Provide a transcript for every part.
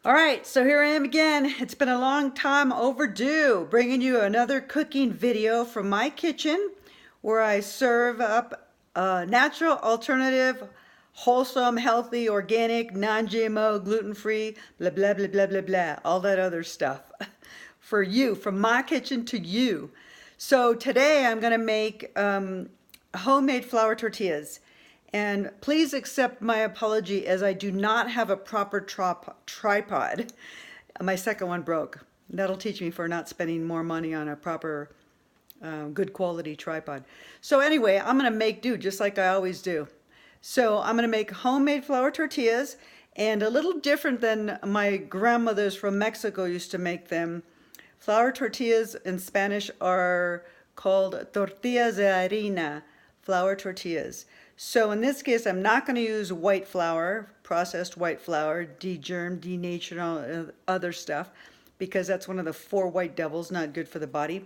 All right, so here I am again. It's been a long time overdue, bringing you another cooking video from my kitchen where I serve up natural, alternative, wholesome, healthy, organic, non-GMO, gluten-free, blah, blah, blah, blah, blah, blah, all that other stuff for you, from my kitchen to you. So today I'm going to make homemade flour tortillas. And please accept my apology as I do not have a proper tripod. My second one broke. That'll teach me for not spending more money on a proper, good quality tripod. So anyway, I'm gonna make do just like I always do. So I'm gonna make homemade flour tortillas, and a little different than my grandmothers from Mexico used to make them. Flour tortillas in Spanish are called tortillas de harina, flour tortillas. So in this case, I'm not going to use white flour, processed white flour, degermed, denatured, all other stuff, because that's one of the four white devils, not good for the body.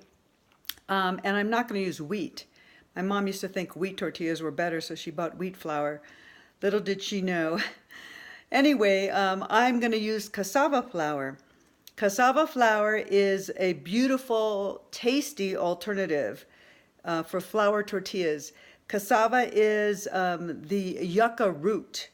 And I'm not going to use wheat. My mom used to think wheat tortillas were better, so she bought wheat flour. Little did she know. Anyway, I'm going to use cassava flour. Cassava flour is a beautiful, tasty alternative for flour tortillas. Cassava is the yucca root.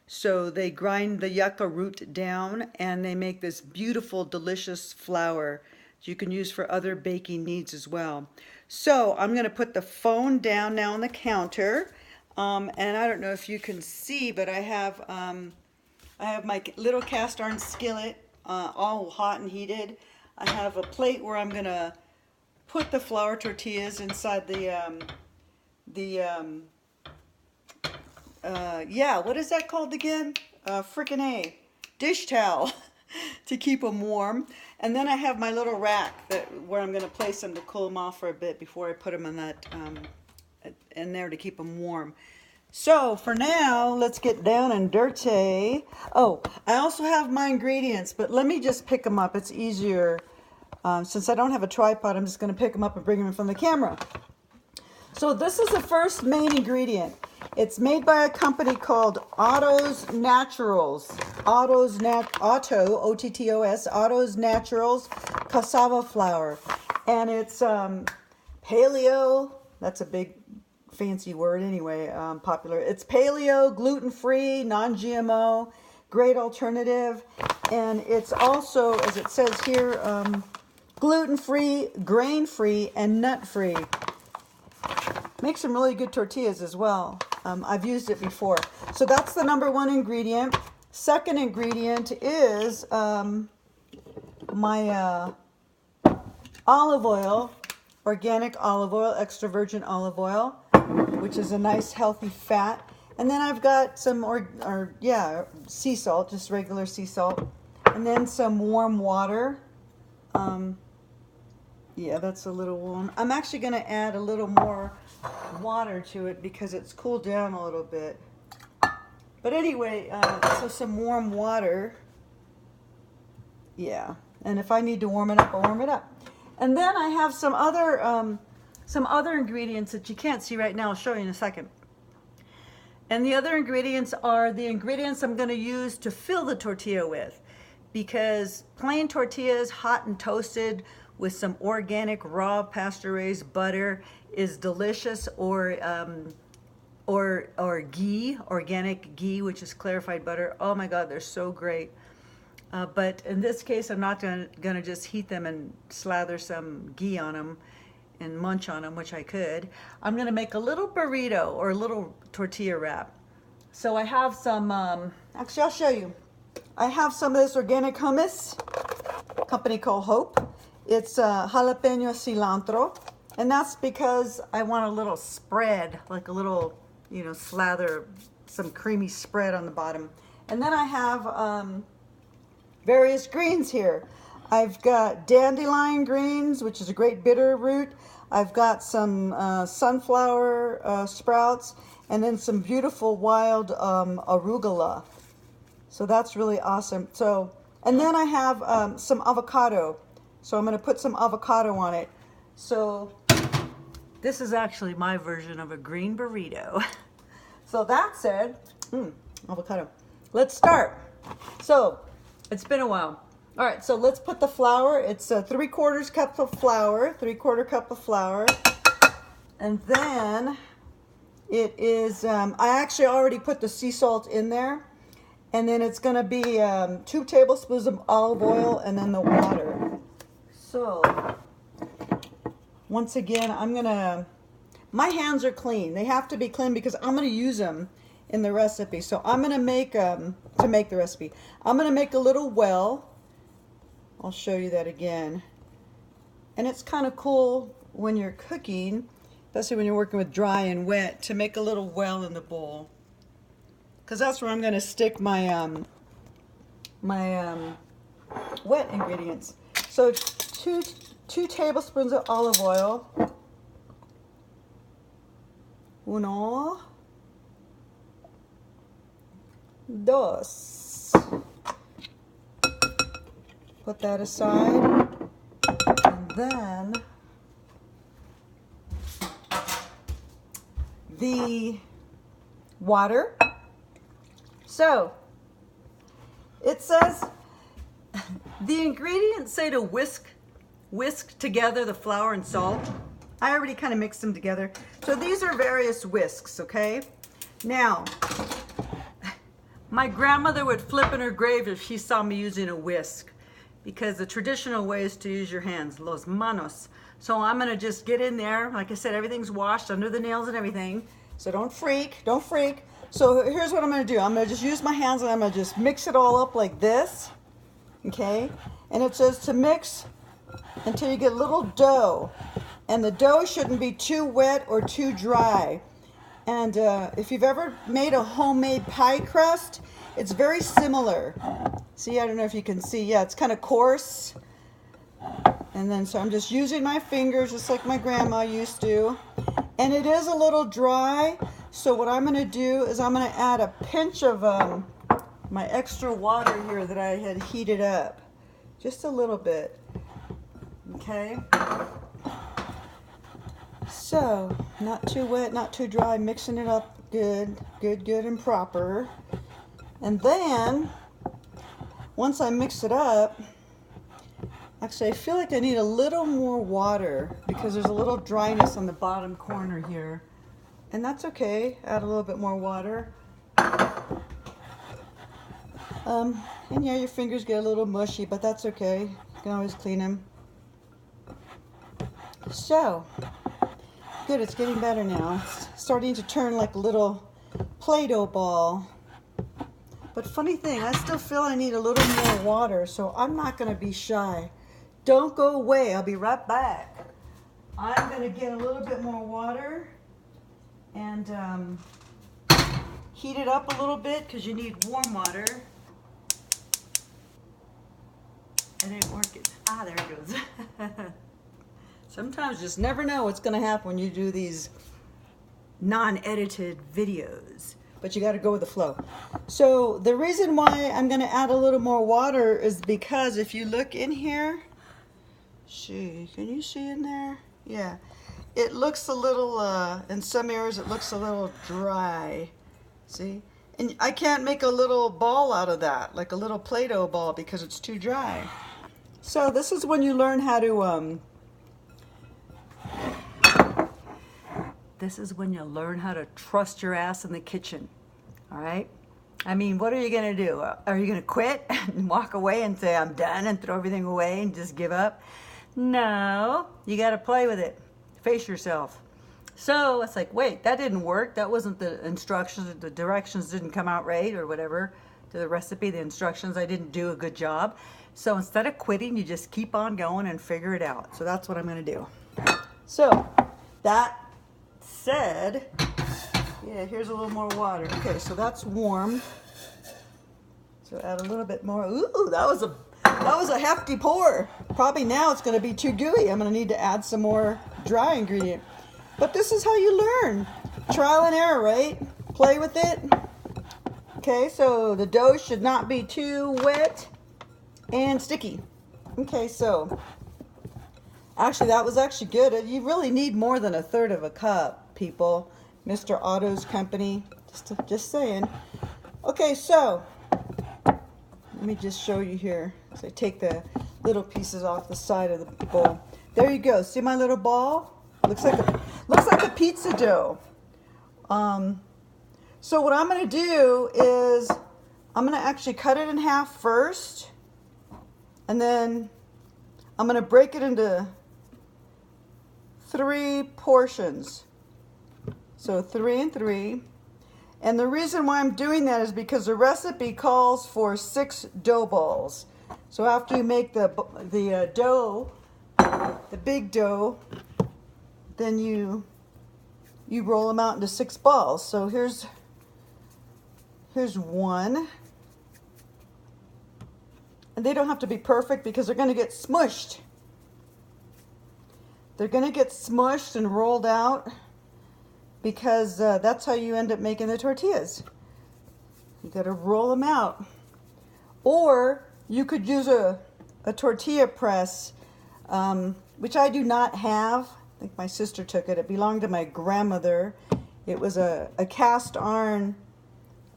So they grind the yucca root down and they make this beautiful, delicious flour you can use for other baking needs as well. So I'm going to put the phone down now on the counter. And I don't know if you can see, but I have my little cast iron skillet all hot and heated. I have a plate where I'm going to put the flour tortillas inside what is that called again? Frickin' A. Dish towel to keep them warm. And then I have my little rack where I'm going to place them to cool them off for a bit before I put them in that in there to keep them warm. So for now, let's get down and dirty. Oh, I also have my ingredients, but let me just pick them up. It's easier. Since I don't have a tripod, I'm just going to pick them up and bring them in from the camera. So this is the first main ingredient. It's made by a company called Otto's Naturals. Otto's, Otto's Naturals cassava flour. And it's paleo, that's a big fancy word anyway, popular. It's paleo, gluten-free, non-GMO, great alternative. And it's also, as it says here, gluten-free, grain-free, and nut-free. Makes some really good tortillas as well. I've used it before. So that's the number one ingredient. Second ingredient is my olive oil, organic olive oil, extra virgin olive oil, which is a nice healthy fat. And then I've got some sea salt, just regular sea salt. And then some warm water. Yeah, that's a little warm. I'm actually going to add a little more water to it because it's cooled down a little bit. But anyway, so some warm water. Yeah, and if I need to warm it up, I'll warm it up. And then I have some other ingredients that you can't see right now. I'll show you in a second. And the other ingredients are the ingredients I'm going to use to fill the tortilla with. Because plain tortillas, hot and toasted, with some organic raw pasture-raised butter is delicious, or ghee, organic ghee, which is clarified butter. Oh my God, they're so great. But in this case, I'm not gonna just heat them and slather some ghee on them and munch on them, which I could. I'm gonna make a little burrito or a little tortilla wrap. So I have some, actually I'll show you. I have some of this organic hummus, company called Hope. It's jalapeno cilantro, and that's because I want a little spread, like a little, slather, some creamy spread on the bottom. And then I have various greens here. I've got dandelion greens, which is a great bitter root. I've got some sunflower sprouts, and then some beautiful wild arugula. So that's really awesome. So, and then I have some avocado. So I'm going to put some avocado on it. So this is actually my version of a green burrito. So that said, avocado. Let's start. So It's been a while. All right, so let's put the flour. It's a 3/4 cup of flour, 3/4 cup of flour. And then it is, I actually already put the sea salt in there. And then it's gonna be 2 tablespoons of olive oil and then the water. So, once again, my hands are clean. They have to be clean because I'm gonna use them in the recipe. So I'm gonna make, to make the recipe, I'm gonna make a little well. I'll show you that again. And it's kind of cool when you're cooking, especially when you're working with dry and wet, to make a little well in the bowl. Because that's where I'm gonna stick my, wet ingredients. So two tablespoons of olive oil. 1, 2. Put that aside. And then the water. So it says the ingredients say to whisk together the flour and salt. I already kind of mixed them together. So these are various whisks, okay? Now, my grandmother would flip in her grave if she saw me using a whisk, because the traditional way is to use your hands, los manos. So I'm gonna just get in there. Like I said, everything's washed under the nails and everything. So don't freak, don't freak. So here's what I'm gonna do. I'm gonna just use my hands and I'm gonna just mix it all up like this, okay? And it says to mix until you get a little dough. And the dough shouldn't be too wet or too dry. And if you've ever made a homemade pie crust, it's very similar. See, I don't know if you can see. Yeah, it's kind of coarse. And then, so I'm just using my fingers just like my grandma used to. And it is a little dry. So what I'm gonna do is I'm gonna add a pinch of my extra water here that I had heated up. Just a little bit, okay? So, not too wet, not too dry, mixing it up good and proper. And then, once I mix it up, actually I feel like I need a little more water because there's a little dryness on the bottom corner here. And that's okay, add a little bit more water. And yeah, your fingers get a little mushy, but that's okay. You can always clean them. So, good, it's getting better now. It's starting to turn like a little Play-Doh ball. But funny thing, I still feel I need a little more water, so I'm not gonna be shy. Don't go away, I'll be right back. I'm gonna get a little bit more water and heat it up a little bit because you need warm water. It ain't working. Ah, there it goes. Sometimes you just never know what's going to happen when you do these non-edited videos. But you got to go with the flow. So the reason why I'm going to add a little more water is because if you look in here, can you see in there? Yeah. It looks a little, in some areas it looks a little dry. See? And I can't make a little ball out of that, like a little Play-Doh ball, because it's too dry. So this is when you learn how to, this is when you learn how to trust your ass in the kitchen, all right? I mean, what are you gonna do? Are you gonna quit and walk away and say, I'm done, and throw everything away and just give up? No, you gotta play with it. Face yourself. So it's like, wait, that didn't work. That wasn't the instructions, the directions didn't come out right or whatever. To the recipe, the instructions, I didn't do a good job. So instead of quitting, you just keep on going and figure it out. So that's what I'm gonna do. So that said, yeah, here's a little more water. Okay, so that's warm. So add a little bit more. Ooh, that was a hefty pour. Probably now it's gonna be too gooey. I'm gonna need to add some more dry ingredient. But this is how you learn. Trial and error, right? Play with it. Okay, so the dough should not be too wet and sticky. Okay, so actually that was actually good. You really need more than 1/3 of a cup, people. Mr. Otto's company, just saying. Okay, so me just show you here. So I take the little pieces off the side of the bowl. There you go. See my little ball? Looks like a pizza dough. So what I'm going to do is I'm going to actually cut it in half first, and then I'm going to break it into 3 portions. So 3 and 3. And the reason why I'm doing that is because the recipe calls for 6 dough balls. So after you make the dough, the big dough, then you roll them out into 6 balls. So here's 1. And they don't have to be perfect because they're going to get smushed. They're going to get smushed and rolled out because that's how you end up making the tortillas. You got to roll them out. Or you could use a tortilla press, which I do not have. I think my sister took it. It belonged to my grandmother. It was a cast iron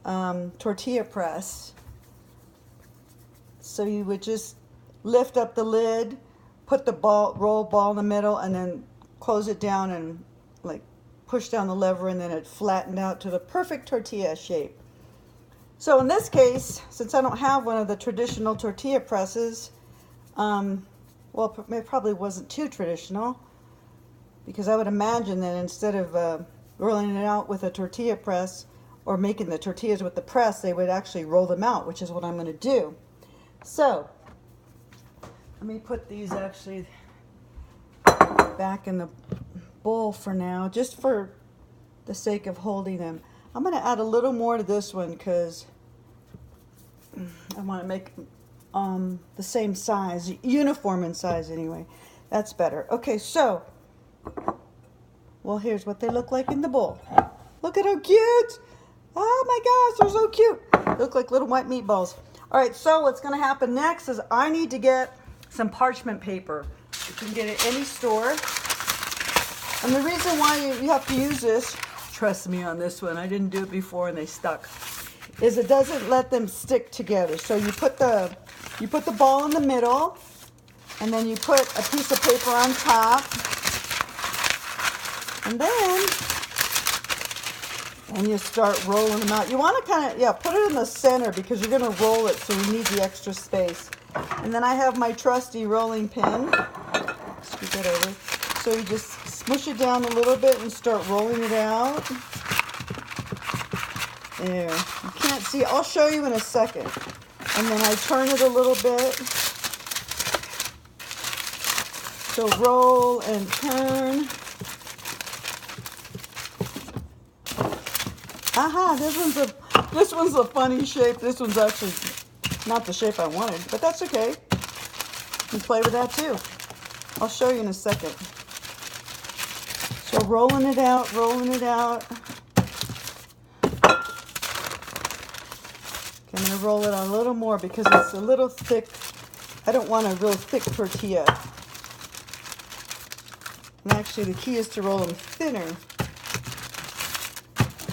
tortilla press. So you would just lift up the lid, put the roll ball in the middle, and then close it down and like push down the lever, and then it flattened out to the perfect tortilla shape. So in this case, since I don't have one of the traditional tortilla presses, well, it probably wasn't too traditional, because I would imagine that instead of rolling it out with a tortilla press or making the tortillas with the press, they would actually roll them out, which is what I'm going to do. So let me put these actually back in the bowl for now, just for the sake of holding them. I'm going to add a little more to this one because I want to make the same size, uniform in size anyway. That's better. Okay, so, well, here's what they look like in the bowl. Look at how cute. Oh my gosh, they're so cute. They look like little white meatballs. All right, so what's going to happen next is I need to get some parchment paper. You can get it at any store. And the reason why you have to use this, trust me on this one, I didn't do it before and they stuck, is it doesn't let them stick together. So you put the ball in the middle, and then you put a piece of paper on top, and you start rolling them out. You want to kind of, put it in the center because you're going to roll it, so you need the extra space. And then I have my trusty rolling pin. Scoot that over. So you just smush it down a little bit and start rolling it out. There. You can't see. I'll show you in a second. And then I turn it a little bit. So roll and turn. Aha, this one's a funny shape. This one's actually not the shape I wanted, but that's okay. You can play with that too. I'll show you in a second. So rolling it out, rolling it out. Okay, I'm going to roll it on a little more because it's a little thick. I don't want a real thick tortilla. And actually the key is to roll them thinner.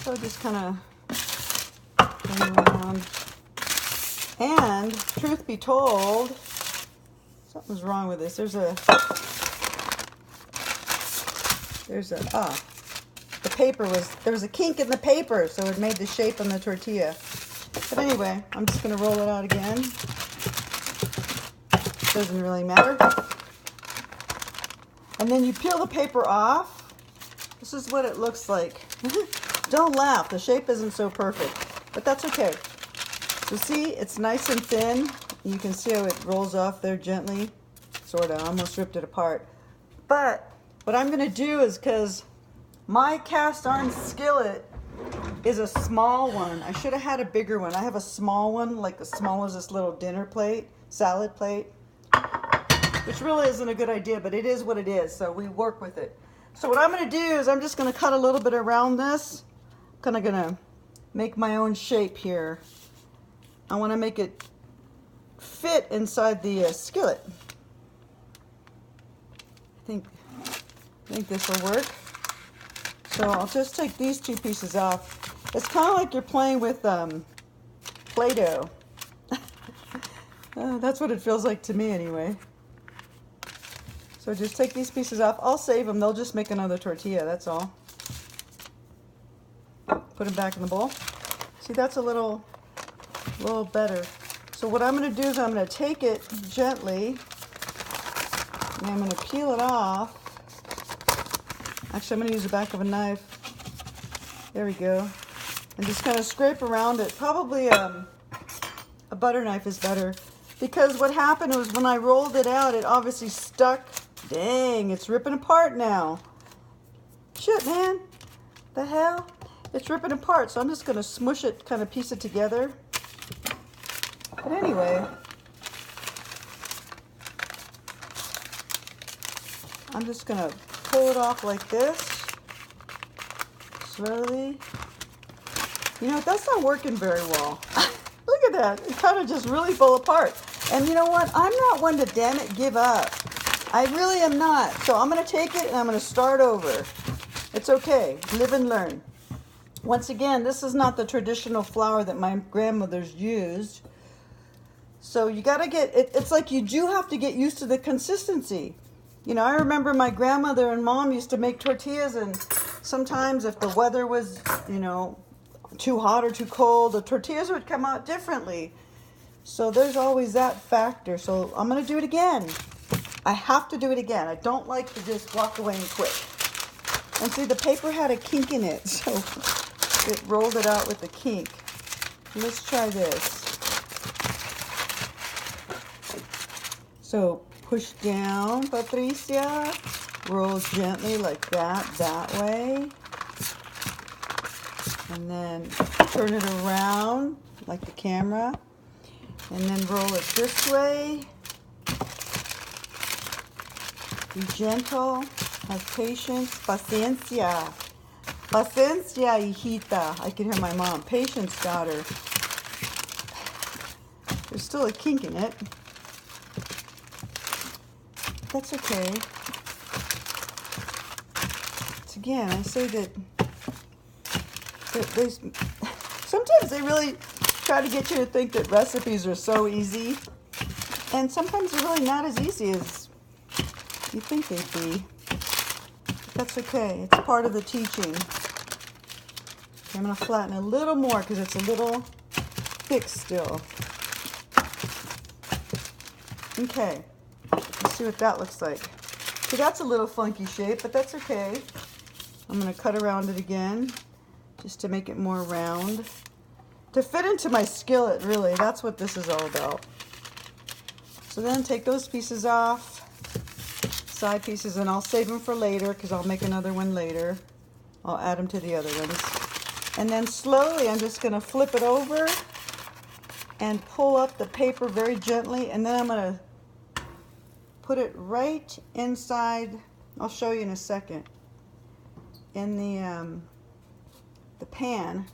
So just kind of turn around. And truth be told, something's wrong with this. There's there was a kink in the paper, so it made the shape on the tortilla. But anyway, I'm just going to roll it out again. Doesn't really matter. And then you peel the paper off. This is what it looks like. Don't laugh, the shape isn't so perfect, but that's okay. So see, it's nice and thin. You can see how it rolls off there gently. Sort of, almost ripped it apart. But what I'm going to do is, because my cast iron skillet is a small one. I should have had a bigger one. I have a small one, like as small as this little dinner plate, salad plate, which really isn't a good idea, but it is what it is, so we work with it. So what I'm going to do is I'm just going to cut a little bit around this. I'm kind of going to make my own shape here. I want to make it fit inside the skillet. I think this will work. So I'll just take these 2 pieces off. It's kind of like you're playing with Play-Doh. That's what it feels like to me anyway. So just take these pieces off. I'll save them. They'll just make another tortilla, that's all. Put them back in the bowl. See, that's a little better. So what I'm going to do is I'm going to take it gently and I'm going to peel it off. Actually, I'm going to use the back of a knife. There we go. And just kind of scrape around it. Probably a butter knife is better. Because what happened was when I rolled it out, it obviously stuck. Dang, it's ripping apart now. Shit, man. The hell? It's ripping apart. So I'm just going to smush it, kind of piece it together. But anyway, I'm just going to pull it off like this. Slowly. You know, that's not working very well. Look at that. It kind of just really fell apart. And you know what? I'm not one to, damn it, give up. I really am not. So I'm going to take it and I'm going to start over. It's okay. Live and learn. Once again, this is not the traditional flour that my grandmother's used. So you got to get, it's like you do have to get used to the consistency. You know, I remember my grandmother and mom used to make tortillas, and sometimes if the weather was, you know, too hot or too cold, the tortillas would come out differently. So there's always that factor. So I'm going to do it again. I have to do it again. I don't like to just walk away and quit. And see, the paper had a kink in it, so it rolled it out with the kink. Let's try this. So push down, Patricia. Roll gently like that way. And then turn it around like the camera. And then roll it this way. Be gentle, have patience, paciencia. Paciencia, hijita. I can hear my mom. Patience, daughter. There's still a kink in it. That's okay. It's again, I say that sometimes they really try to get you to think that recipes are so easy. And sometimes they're really not as easy as you think they'd be. That's okay. It's part of the teaching. Okay, I'm going to flatten a little more because it's a little thick still. Okay. Let's see what that looks like. See, that's a little funky shape, but that's okay. I'm going to cut around it again just to make it more round. To fit into my skillet, really. That's what this is all about. So then take those pieces off. Side pieces, and I'll save them for later because I'll make another one later. I'll add them to the other ones. And then slowly I'm just going to flip it over and pull up the paper very gently, and then I'm going to put it right inside. I'll show you in a second. In the pan.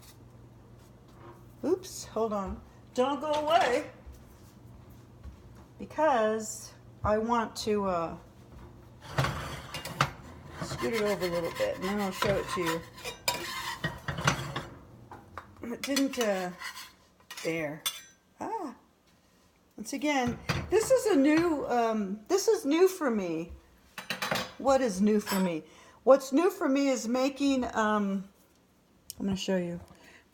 Oops, hold on. Don't go away. Because I want to scoot it over a little bit, and then I'll show it to you. It didn't, there. Once again, this is this is new for me. What is new for me? What's new for me is making, I'm going to show you,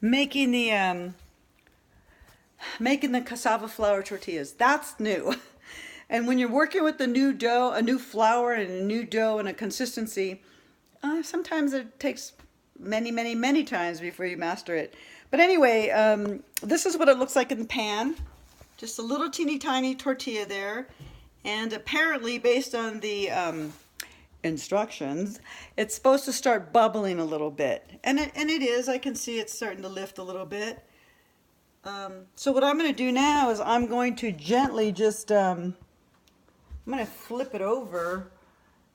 making the cassava flour tortillas. That's new. And when you're working with a new dough, a new flour and a new dough and a consistency, sometimes it takes many times before you master it. But anyway, this is what it looks like in the pan. Just a little teeny tiny tortilla there. And apparently, based on the instructions, it's supposed to start bubbling a little bit. And it is. I can see it's starting to lift a little bit. So what I'm going to do now is I'm going to gently just... I'm going to flip it over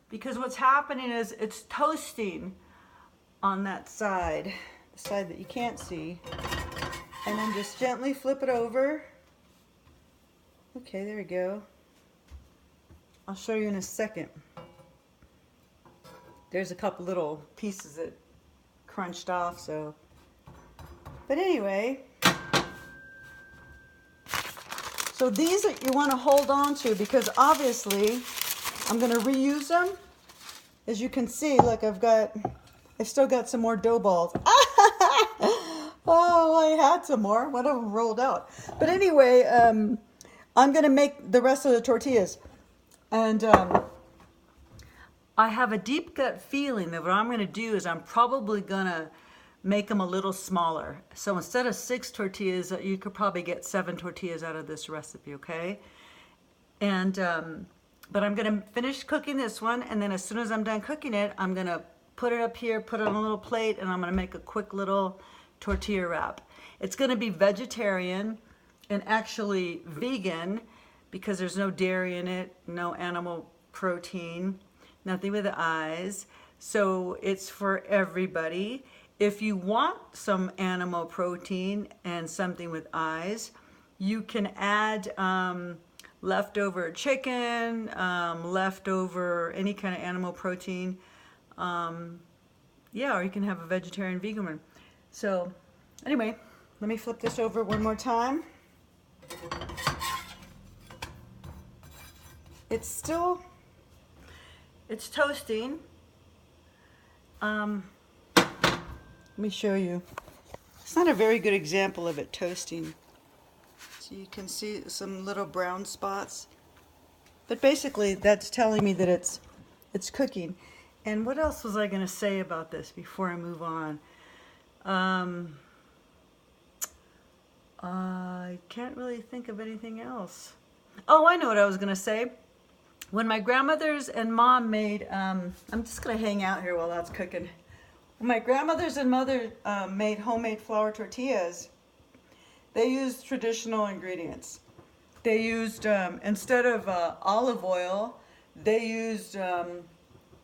because what's happening is it's toasting on that side, the side that you can't see. And then just gently flip it over. Okay, there we go. I'll show you in a second. There's a couple little pieces that crunched off, so. But anyway. So these you want to hold on to because obviously I'm going to reuse them. As you can see, look, I've still got some more dough balls. Oh, I had some more. One of them rolled out. But anyway, I'm going to make the rest of the tortillas. And I have a deep gut feeling that what I'm going to do is I'm probably going to make them a little smaller. So instead of 6 tortillas, you could probably get 7 tortillas out of this recipe, okay? And, but I'm going to finish cooking this one, and then as soon as I'm done cooking it, I'm going to put it up here, put it on a little plate, and I'm going to make a quick little tortilla wrap. It's going to be vegetarian and actually vegan because there's no dairy in it, no animal protein, nothing with the eyes. So it's for everybody. If you want some animal protein and something with eyes, you can add leftover chicken, leftover any kind of animal protein. Yeah, or you can have a vegetarian vegan one. So anyway, let me flip this over one more time. It's toasting. Let me show you. It's not a very good example of it toasting. So you can see some little brown spots. But basically that's telling me that it's cooking. And what else was I going to say about this before I move on? I can't really think of anything else. Oh, I know what I was going to say. When my grandmothers and mom made, I'm just going to hang out here while that's cooking. When my grandmothers and mother made homemade flour tortillas, they used traditional ingredients. They used, instead of olive oil, they used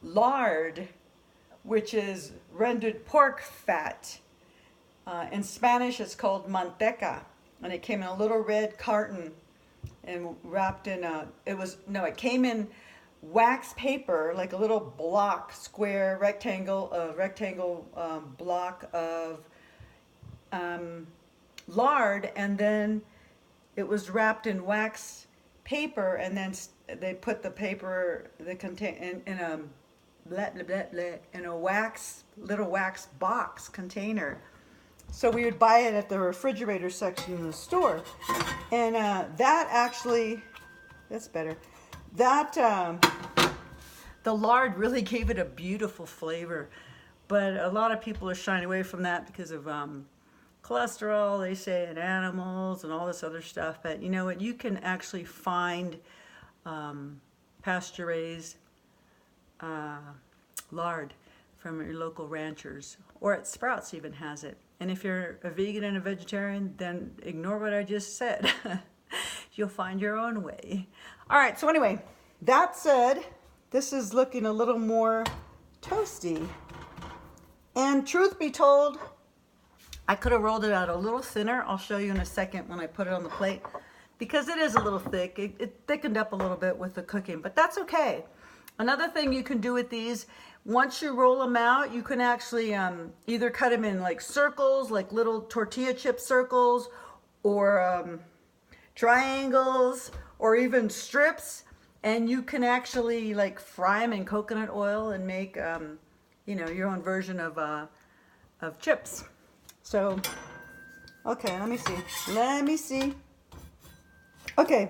lard, which is rendered pork fat. In Spanish, it's called manteca, and it came in a little red carton and wrapped in it came in wax paper, like a little block, square rectangle block of lard, and then it was wrapped in wax paper, and then they put the paper, in a little wax box container. So we would buy it at the refrigerator section in the store. And that's better. The lard really gave it a beautiful flavor. But a lot of people are shying away from that because of cholesterol, they say, in animals and all this other stuff. But you know what? You can actually find pasture-raised lard from your local ranchers, or at Sprouts even has it. And if you're a vegan and a vegetarian, then ignore what I just said. You'll find your own way. All right, so anyway, that said, this is looking a little more toasty. And truth be told, I could have rolled it out a little thinner. I'll show you in a second when I put it on the plate, because it is a little thick. It thickened up a little bit with the cooking, but that's okay. Another thing you can do with these, once you roll them out, you can actually either cut them in like circles, like little tortilla chip circles, or triangles, or even strips, and you can actually like fry them in coconut oil and make you know, your own version of chips. So, okay, let me see. Okay.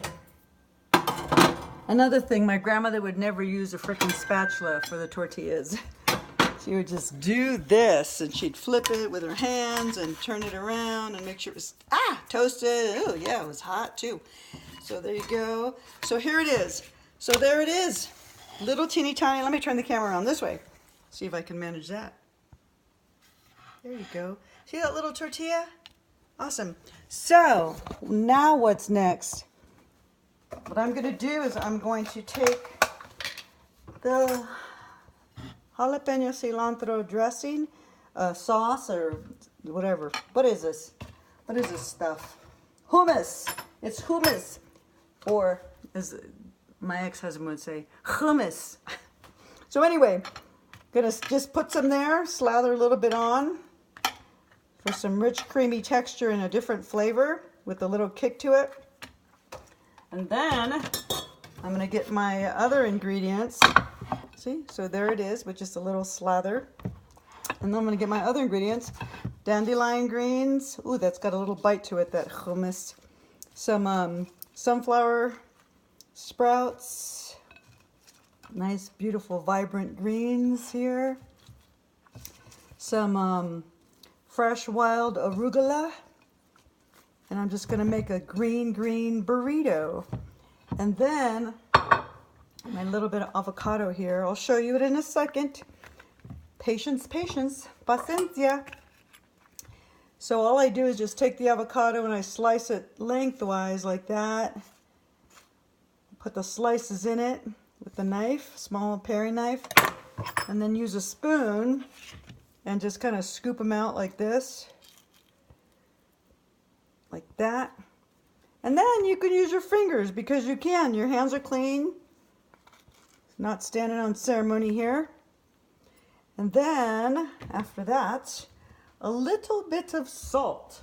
Another thing, my grandmother would never use a frickin' spatula for the tortillas. She would just do this, and she'd flip it with her hands and turn it around and make sure it was, toasted. Oh, yeah, it was hot too. So there you go. So here it is. So there it is. Little teeny tiny, let me turn the camera around this way. See if I can manage that. There you go. See that little tortilla? Awesome. So now what's next? What I'm going to do is I'm going to take the jalapeno cilantro dressing, sauce, or whatever. What is this? What is this stuff? Hummus. It's hummus. Or, as my ex-husband would say, hummus. So anyway, going to just put some there, slather a little bit on for some rich, creamy texture and a different flavor with a little kick to it. And then I'm gonna get my other ingredients. See, so there it is with just a little slather. And then I'm gonna get my other ingredients. Dandelion greens. Ooh, that's got a little bite to it, that hummus. Some sunflower sprouts. Nice, beautiful, vibrant greens here. Some fresh wild arugula. And I'm just gonna make a green burrito. And then my little bit of avocado here. I'll show you it in a second. Patience, patience, paciencia. So all I do is just take the avocado and I slice it lengthwise like that. Put the slices in it with the knife, small paring knife, and then use a spoon and just kind of scoop them out like this. Like that. And then you can use your fingers because you can. Your hands are clean. Not standing on ceremony here. And then, after that, a little bit of salt.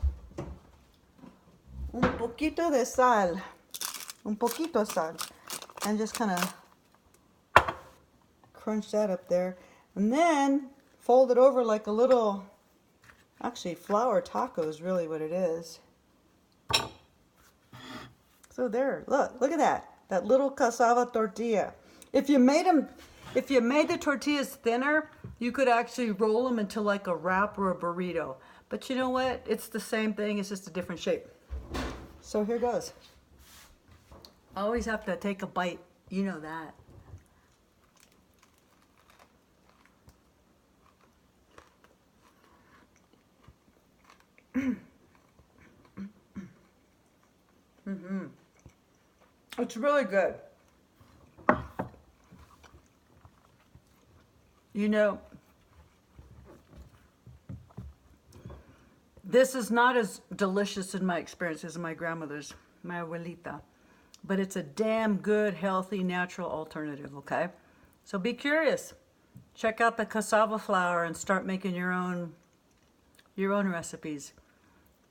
Un poquito de sal. Un poquito de sal. And just kind of crunch that up there. And then fold it over like a little, actually flour taco is really what it is. So there, look at that. That little cassava tortilla. If you made the tortillas thinner, you could actually roll them into like a wrap or a burrito. But you know what? It's the same thing, it's just a different shape. So here goes. I always have to take a bite, you know that. It's really good. You know, this is not as delicious in my experience as my grandmother's, my abuelita, but it's a damn good, healthy, natural alternative, okay? So be curious. Check out the cassava flour and start making your own recipes.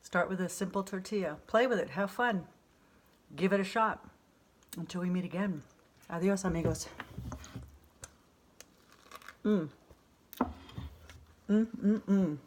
Start with a simple tortilla. Play with it, have fun. Give it a shot. Until we meet again. Adios, amigos. Mm. Mm, mm, mm.